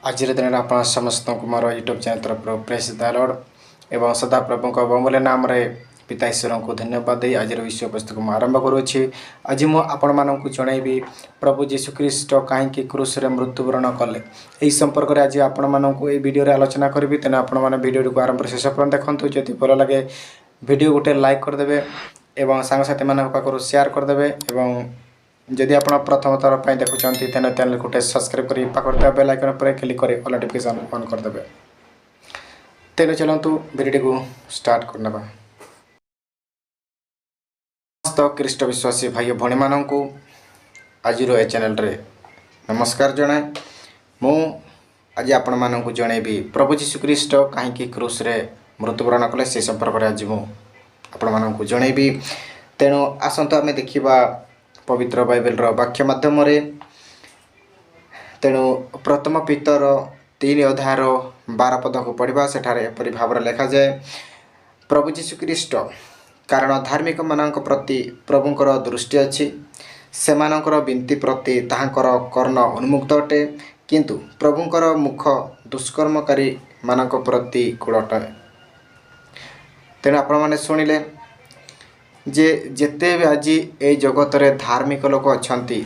आज दिन में आप समस्त को मोर यूट्यूब चैनल तरफ प्रेस दालोड एवं सदा प्रभु बहुमूल्य नाम पिता ईश्वर को धन्यवाद दे आज विषय पुस्तक मुझे आरंभ करुच्ची। आज मुझे जनइबी प्रभु जीशुख्रीष्ट कहीं क्रूस मृत्युवरण कले यही संपर्क में आज आपण भिडियो आलोचना करी। तेना आपण भिडियो को आरंभ शेष पर्यटन देखूँ। जदि भल लगे भिडियो गोटे लाइक करदे और सांगसाथी मान पाखु शेयर करदे। जदि आप प्रथम थर पर देखुं तेना चैनल गोटे सब्सक्राइब कर पाखर बेल आइकन पर क्लिक कर ऑल नोटिफिकेशन ऑन करदे। तेणु चलतु भिडियो को स्टार्ट करने समस्त ख्रीष्ट विश्वासी भाई भणी मान को आज ए चैनल रे नमस्कार जनाए। मु आज आपण मानक जनइबी प्रभु जीशुख्रीष्ट कहीं क्रूस रे मृत्युवरण कले से संपर्क में आज मुझे जनइबी। तेणु आसतु आम देखा पवित्र बाइबल वाक्य माध्यम तेणु प्रथम पीतर 3 अध्याय 12 पद को पढ़ा। सेठारे एपरि भाव लिखा जाए, प्रभु जीशुख्रीष्ट कारण धार्मिक मान प्रति प्रभुंकर दृष्टि अच्छी सेमानकर विनती प्रति ताहांकर कर्ण उन्मुक्त अटे किंतु प्रभुंकर मुख दुष्कर्मकारी मानक प्रति कूल अटे। तेणु आपण मैंने शुणिले जे जेते भी आज ये जगत रे धार्मिक लोक अच्छी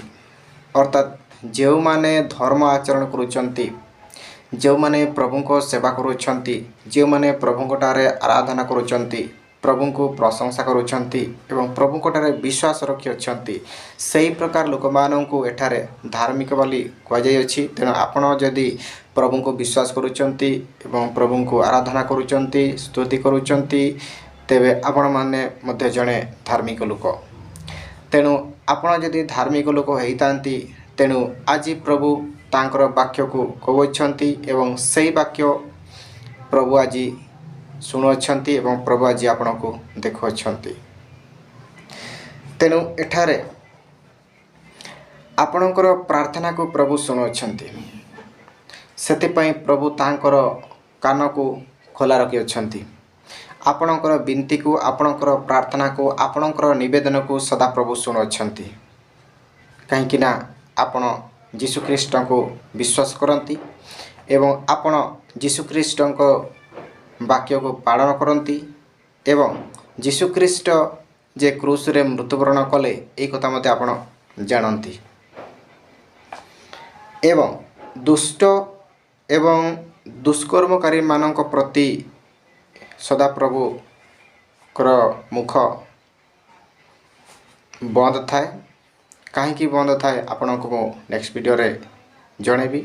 अर्थात जो माने धर्म आचरण करुचंती जो माने प्रभु को सेवा करुचंती जो माने प्रभु कोटारे आराधना करुचंती प्रभु को प्रशंसा करुचंती एवं प्रभु कोटारे विश्वास रखी अच्छी सही प्रकार लोक मानू एठारे धार्मिक वाली कहुई। तेणु आपण जदि प्रभु को विश्वास करुचंती एवं प्रभु को आराधना करुचंती स्तुति करुचंती तेबे आपण माने मध्य जड़े धार्मिक लोक। तेणु आपण जदि धार्मिक लोक होइतांती तेणु आज प्रभु तांकर वाक्य को कहउछंती एवं सही वाक्य प्रभु आज शुणुअछंती एवं प्रभु आज आपण को देखुअछंती। तेणु एठारे आपणकर प्रार्थना को प्रभु शुणुअछंती सेतिपई प्रभु तांकर कान को खोला रखी अछंती। आपणकर विनती को आपणकर प्रार्थना को आपणकर निवेदन को सदा प्रभु शुणुअछंती कहीं ना आपण जीशुख्रीष्ट को विश्वास करती एवं आपण जीशुख्रीष्ट वाक्य को पालन करती एवं जीशुख्रीष्ट जे क्रूस रे मृत्युवरण कले ये कथा मते आपण जानती एवं दुष्ट एवं दुष्कर्मकारी मानक प्रति सदा प्रभु कर मुख बंद थाए कहीं बंद थाए आपण को नेक्स्ट वीडियो रे जनइबी।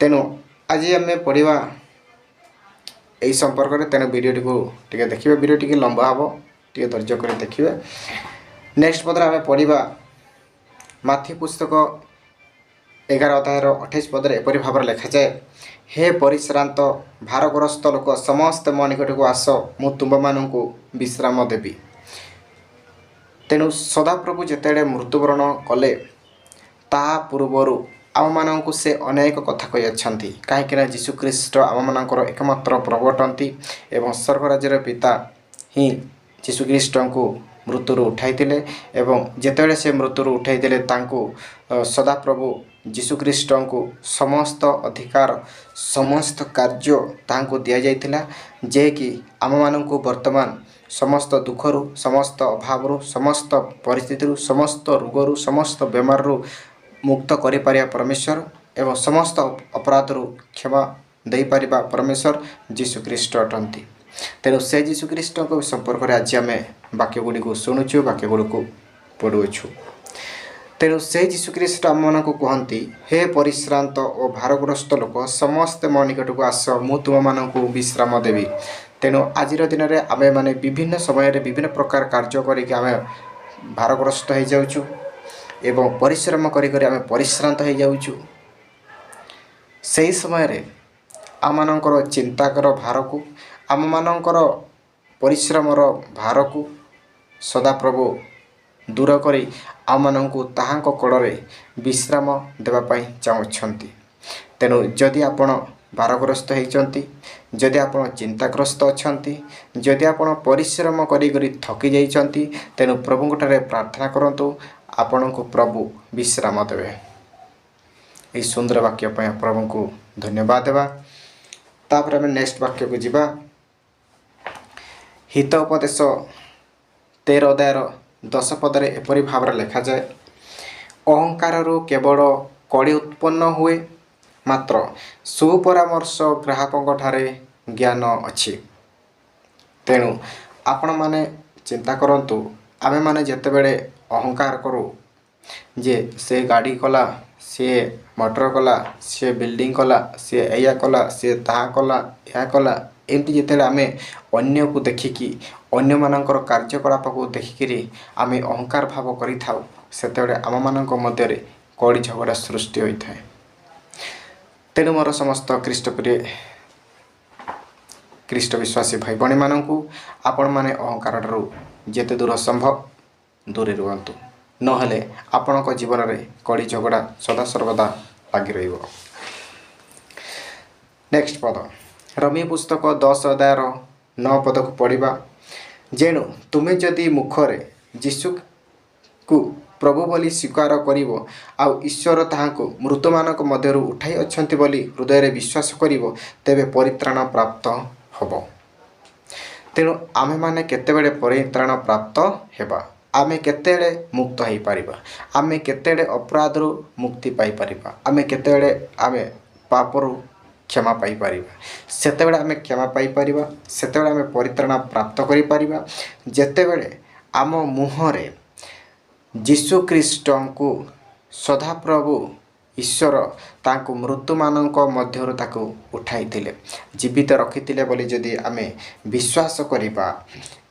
तेणु आज आम पढ़ा यही संपर्क में। तेणु वीडियो को टिके देखिए, वीडियो टिके लंबा हम टिके धैर्य कर देखिए। नेक्स्ट पद आम पढ़ा माथी पुस्तक 11 अध्याय 28 पद एपरी भाव लिखा जाए, हे परिश्रांत भारग्रस्त लोक समस्त मो निकट को आस मु तुम मान को विश्राम देवी। तेणु सदाप्रभु जिते मृत्युवरण कले ता पूर्वर आम मानू से अनेक कथा कही कहीं जीशुख्रीष्ट आम मानकर एकमात्र प्रभु अटंती एवं स्वर्गराज्यर पिता ही जीशुख्रीष्ट को मृत्यु उठाई जिते से मृत्यु उठाई सदाप्रभु जीशुख्रीष्ट को समस्त अधिकार समस्त कार्य तांको दिया जाइथिला जे कि आम मानू वर्तमान समस्त दुखरु समस्त अभाव समस्त परिस्थिति समस्त रोगरु समस्त बेमार मुक्त करि पारिया परमेश्वर एवं समस्त अपराध क्षमा दे पारिबा परमेश्वर जीशुख्रीष्ट अटंती। तेणु से जीशुख्रीष्ट संपर्क में आज आम वाक्य गुड़ी को शुणुचु वाक्य गुड़ी को पढ़ुछु। तेणु से जीशुख्रीष्ट आम मान को कहती, हे परिश्रांत और भारग्रस्त लोक समस्त मो निकट को आस मु तुम मान को विश्राम देवी। तेणु आज दिन में आम मैंने विभिन्न समय विभिन्न प्रकार कार्य करके आम भारग्रस्त हो जाऊँ एवं परिश्रम करें परिश्रांत हो जाऊँ। से समय आम मानकर चिंताकर भार को आम मानकर परिश्रमर भार को सदाप्रभु दूर करी आम मानू ताहांको कोड़े विश्राम देवाई चाहती। तेणु जदि आपण भारग्रस्त होती जदि आपण चिंताग्रस्त अच्छा जदि आपण परिश्रम करी थकी जाइछंती तेणु प्रभुंठारे प्रार्थना करंतु आपण को प्रभु विश्राम देवे। यही सुंदर वाक्य प्रभु को धन्यवाद देवा। तापर आम नेक्स्ट वाक्य को जीवा। हित उपदेश 13 अध्यायर 10 पदरे एपरी भाव लिखा जाए, अहंकार केवल कड़ी उत्पन्न हुए, मात्र सुपरामर्श ग्राहकों ठारे ज्ञान अच्छी। तेणु आपण माने चिंता करंतु, आमे माने जेतेबेले अहंकार करू जे से गाड़ी कला, सी मोटर कला, सी बिल्डिंग कला, सी या कला, सी ताहा कला, या कला, एमती जिते आम अन्य को देखिकी अन्य मानकर कार्यकलाप को देखिकी आम अहंकार भाव करि थाउ, सेतेबेले आम मानक मध्य कड़ी झगड़ा सृष्टि होता है। तेणु मोर समस्त ख्रीष्टप्रिय ख्रीष्ट विश्वासी भाई भाई मानू आपण मैंने अहंकार जेते दूर संभव दूरे रुहतु, नहेले आपण जीवन में कड़ी झगड़ा सदा सर्वदा लगी रहिबो। नेक्स्ट पद रमी पुस्तक 10 अध्यायर 9 पद को पढ़ा, जेणु तुम्हें जदि मुखरे यीशु को प्रभु बोली स्वीकार करिवो आउ ईश्वर ताहाको मृत मानक मध्यरु उठाई अछंती बोली हृदय विश्वास करिवो, तेबे परित्राण प्राप्त हबो। तेणु आमे माने केतेबेले परित्राण प्राप्त हेबा, आमे केतेबेले मुक्त होई परिबा, आमे केतेबेले अपराधरु मुक्ति पाई परिबा, आमे केतेबेले आमे पापरु क्षमा पाई परिबा, सेतेबेले आमे क्षमा पाई परिबा, सेतेबेले आमे परित्राण प्राप्त करि परिबा जेतेबेले आम मुहरे यीशु ख्रीष्ट को सदा प्रभु ईश्वर ताकू मृत्यु मानक मध्यरु ताकू उठाई थिले, जीवित रखिथिले बोली जदि आमे विश्वास करिबा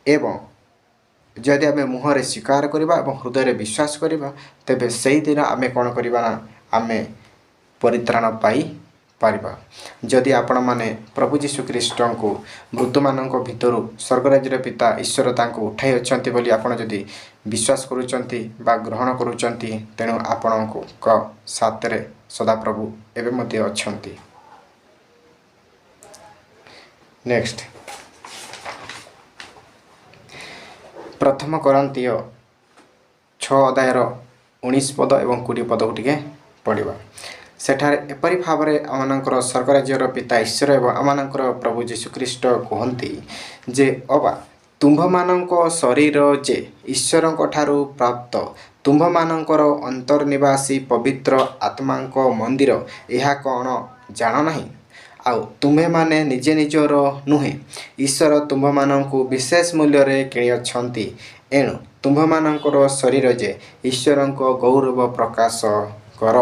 एवं जदि आमे मुहरे स्वीकार करिबा एवं हृदय विश्वास करिबा, तेबे सही दिन आमे कोन करिबा ना आमे परित्राण पाई पारिबा। जदि आपण माने प्रभु यीशु ख्रीष्ट को मृत्यु मानक भितरु स्वर्गराज्यर पिता ईश्वर तांको उठाई अछंती बोली आपण जदि विश्वास करूचंती बा ग्रहण करूचंती, तेणु आपणको साथ रे सदा प्रभु एवं मध्य अछंती। नेक्स्ट प्रथम कोरिन्थिय 6 अध्यायर 19 पद एवं 20 पद को टिके पढ़िबा। सेठारे एपरी भाव में आमनकर स्वर्गराज्यर पिता ईश्वर एवं आमनकर प्रभु यीशु ख्रीष्ट कहती जे अबा तुम्भ मानक शरीर जे ईश्वर ठारू प्राप्त, तुम्भ मानकर अंतर्निवासी पवित्र आत्मा मंदिर, यह कौन जान नहीं? आउ तुम्हें माने निजे निजर नुहे, ईश्वर तुम्भ मानक विशेष मूल्य रे किणी अछंती, एणु तुम्भ मानकर शरीर जे ईश्वर गौरव प्रकाश कर।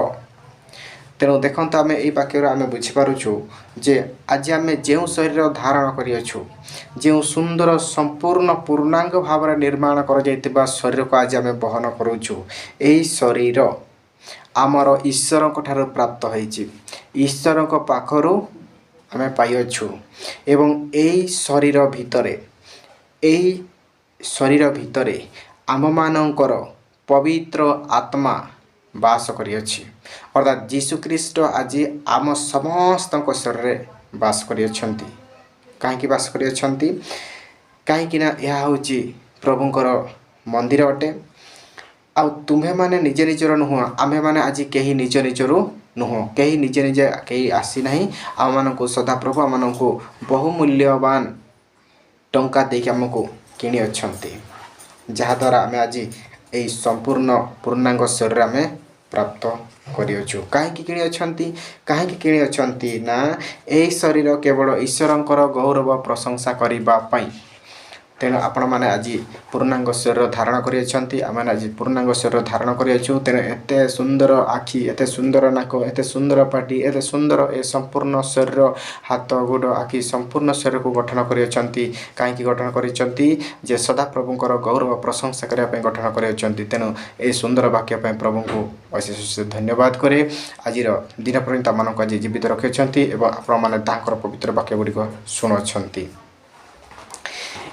तेणु देखो आम यही वाक्य आम बुझीपारुछु जे आज आम जो शरीर धारण करियछु, जो सुंदर संपूर्ण पूर्णांग भाव निर्माण कर शरीर को आज आम बहन करुछु, यही शरीर आमर ईश्वर ठारू प्राप्त होइछि, ईश्वर पाखरु आम पाइछु एवं यही शरीर भितरे आम मानकर पवित्र आत्मा बास करियछि, अर्थात यीशु ख्रीष्ट आज आम समस्त शरीर बास करियछंती। काहेकि बास करियछंती? काहेकि ना यह होछि प्रभुंकर मंदिर अटे। आ तुम्हें माने निजे निजर नुह, आमे माने आज केही निज निजरु नुह, केही निजे निजे केही आसी नाही, आम मानकु सदा प्रभु आम मानकु बहुमूल्यवान टंका देके आमको किणी अछंती, जहा द्वारा आमे आज एई संपूर्ण पूर्णांग शरीर आमे प्राप्त करियछु। काहेकि किणी अछंती? काहेकि किणी अछंती ना एई शरीर केवल ईश्वरंकर गौरव प्रशंसा करिबा पई। तेणु आपण मैंने आज पूर्णांग शरीर धारण करियछंती, आम आज पूर्णांग शरीर धारण करियछु। तेणु एते सुंदर आखि, एते सुंदर नाक, एते सुंदर पाटी, एते सुंदर ए संपूर्ण शरीर, हाथ गोड़ आखि संपूर्ण शरीर को गठन करियछंती। काहेकि गठन करियछंती? जे सदा प्रभुंकर गौरव प्रशंसा करिया पई गठन करियछंती। तेणु ए सुंदर वाक्य पई प्रभु को अशेष धन्यवाद करे। आजिर दिन पर्यंत आमनक आज जीवित रखियछंती एवं आपण माने तांकर पवित्र वाक्य गुड़िक शुणुछंती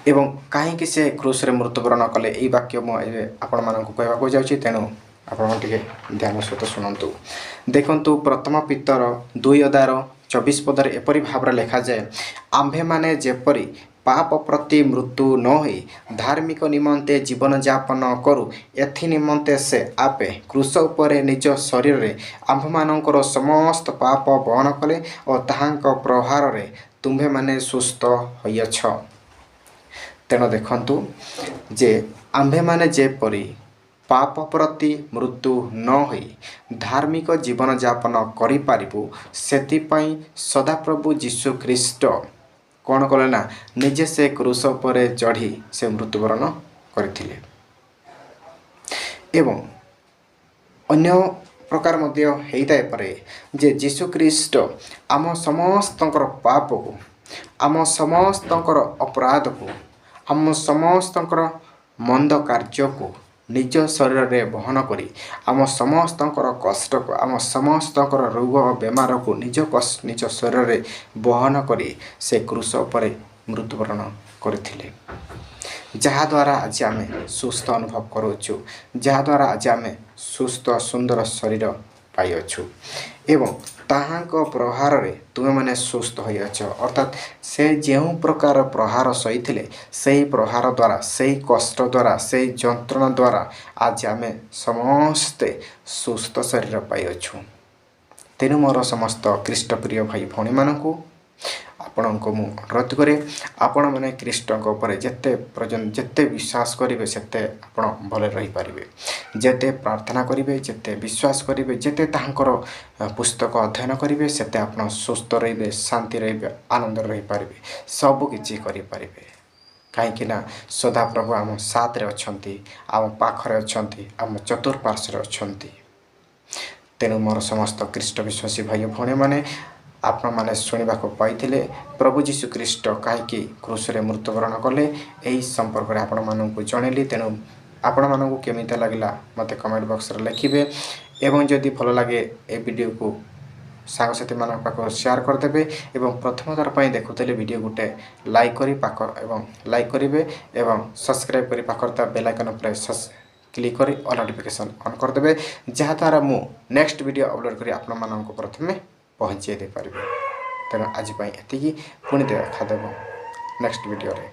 एवं कहीं से क्रूस रे मृत्युवरण कले। यही वाक्य मुझे आपण मानक कहवाक जाऊँगी, तेणु आपण ध्यान सहित शुणु। देखु प्रथम पीतर 2 अध्यायर 24 पदर एपरी भाव लिखा जाए, आम्भे माने जेपरी ପାପ ପ୍ରତି ମୃତ୍ୟୁ ନ ହୋଇ ଧାର୍ମିକ ନିମନ୍ତେ ଜୀବନଯାପନ କରୁ। ଏଥି ନିମନ୍ତେ ସେ ଆପେ କ୍ରୁଶ ଉପରେ ନିଜ ଶରୀରରେ ଆମ୍ଭମାନଙ୍କର ସମସ୍ତ ପାପ ବହନ କଲେ ଓ ତାହାଙ୍କ ପ୍ରହାରରେ ତୁମ୍ଭେମାନେ ସୁସ୍ଥ ହୋଇଅଛ। ତେଣୁ ଦେଖନ୍ତୁ ଯେ ଆମ୍ଭେମାନେ ଯେପରି ପାପ ପ୍ରତି ମୃତ୍ୟୁ ନ ହୋଇ ଧାର୍ମିକ ଜୀବନଯାପନ କରିପାରିବୁ, ସେଥିପାଇଁ ସଦାପ୍ରଭୁ ଯୀଶୁଖ୍ରୀଷ୍ଟ କ'ଣ କଲେ ନା ନିଜେ ସେ କ୍ରୁଶ ଉପରେ ଚଢ଼ି ସେ ମୃତ୍ୟୁବରଣ କରିଥିଲେ। ଏବଂ ଅନ୍ୟ ପ୍ରକାର ମଧ୍ୟ ହେଇଥାଇପାରେ ଯେ ଯୀଶୁଖ୍ରୀଷ୍ଟ ଆମ ସମସ୍ତଙ୍କର ପାପକୁ, ଆମ ସମସ୍ତଙ୍କର ଅପରାଧକୁ, ଆମ ସମସ୍ତଙ୍କର ମନ୍ଦ କାର୍ଯ୍ୟକୁ ନିଜ ଶରୀରରେ ବହନ କରି ଆମ ସମସ୍ତଙ୍କର କଷ୍ଟକୁ, ଆମ ସମସ୍ତଙ୍କର ରୋଗ ବେମାରକୁ ନିଜ ଶରୀରରେ ବହନ କରି ସେ କ୍ରୁଶ ଉପରେ ମୃତ୍ୟୁବରଣ କରିଥିଲେ। ଯାହାଦ୍ୱାରା ଆଜି ଆମେ ସୁସ୍ଥ ଅନୁଭବ କରୁଅଛୁ, ଯାହାଦ୍ୱାରା ଆଜି ଆମେ ସୁସ୍ଥ ସୁନ୍ଦର ଶରୀର ପାଇଅଛୁ ଏବଂ ତାହାଙ୍କ ପ୍ରହାରରେ ତୁମେମାନେ ସୁସ୍ଥ ହୋଇଅଛ। ଅର୍ଥାତ୍ ସେ ଯେଉଁ ପ୍ରକାର ପ୍ରହାର ସହିଥିଲେ ସେହି ପ୍ରହାର ଦ୍ୱାରା, ସେହି କଷ୍ଟ ଦ୍ୱାରା, ସେହି ଯନ୍ତ୍ରଣା ଦ୍ୱାରା ଆଜି ଆମେ ସମସ୍ତେ ସୁସ୍ଥ ଶରୀର ପାଇଅଛୁ। ତେଣୁ ମୋର ସମସ୍ତ ଖ୍ରୀଷ୍ଟପ୍ରିୟ ଭାଇ ଭଉଣୀମାନଙ୍କୁ ଆପଣଙ୍କୁ ମୁଁ ଅନୁରୋଧ କରେ, ଆପଣମାନେ ଖ୍ରୀଷ୍ଟଙ୍କ ଉପରେ ଯେତେ ବିଶ୍ୱାସ କରିବେ ସେତେ ଆପଣ ଭଲରେ ରହିପାରିବେ। ଯେତେ ପ୍ରାର୍ଥନା କରିବେ, ଯେତେ ବିଶ୍ୱାସ କରିବେ, ଯେତେ ତାହାଙ୍କର ପୁସ୍ତକ ଅଧ୍ୟୟନ କରିବେ, ସେତେ ଆପଣ ସୁସ୍ଥ ରହିବେ, ଶାନ୍ତି ରହିବେ, ଆନନ୍ଦରେ ରହିପାରିବେ, ସବୁକିଛି କରିପାରିବେ। କାହିଁକି ନା ସଦାପ୍ରଭୁ ଆମ ସାଥରେ ଅଛନ୍ତି, ଆମ ପାଖରେ ଅଛନ୍ତି, ଆମ ଚତୁଃପାର୍ଶ୍ୱରେ ଅଛନ୍ତି। ତେଣୁ ମୋର ସମସ୍ତ ଖ୍ରୀଷ୍ଟ ବିଶ୍ୱାସୀ ଭାଇ ଭଉଣୀମାନେ, ଆପଣମାନେ ଶୁଣିବାକୁ ପାଇଥିଲେ ପ୍ରଭୁ ଯୀଶୁଖ୍ରୀଷ୍ଟ କାହିଁକି କ୍ରୁଶରେ ମୃତ୍ୟୁବରଣ କଲେ, ଏହି ସମ୍ପର୍କରେ ଆପଣମାନଙ୍କୁ ଜଣାଇଲି। ତେଣୁ ଆପଣମାନଙ୍କୁ କେମିତି ଲାଗିଲା ମୋତେ କମେଣ୍ଟ ବକ୍ସରେ ଲେଖିବେ ଏବଂ ଯଦି ଭଲ ଲାଗେ ଏ ଭିଡ଼ିଓକୁ ସାଙ୍ଗସାଥିମାନଙ୍କ ପାଖକୁ ସେୟାର କରିଦେବେ ଏବଂ ପ୍ରଥମ ଥର ପାଇଁ ଦେଖୁଥିଲେ ଭିଡ଼ିଓ ଗୋଟେ ଲାଇକ୍ କରିବେ ଏବଂ ସବସ୍କ୍ରାଇବ୍ କରି ପାଖରେ ଥିବା ବେଲ୍ ଆଇକନ୍ ଉପରେ କ୍ଲିକ୍ କରି ଅଲ୍ ନୋଟିଫିକେସନ୍ ଅନ୍ କରିଦେବେ, ଯାହାଦ୍ୱାରା ମୁଁ ନେକ୍ସଟ ଭିଡ଼ିଓ ଅପଲୋଡ଼ କରି ଆପଣମାନଙ୍କୁ ପ୍ରଥମେ ପହଞ୍ଚାଇ ଦେଇପାରିବି। ତେଣୁ ଆଜି ପାଇଁ ଏତିକି, ପୁଣି ଦେଖାଦେବ ନେକ୍ସଟ ଭିଡ଼ିଓରେ।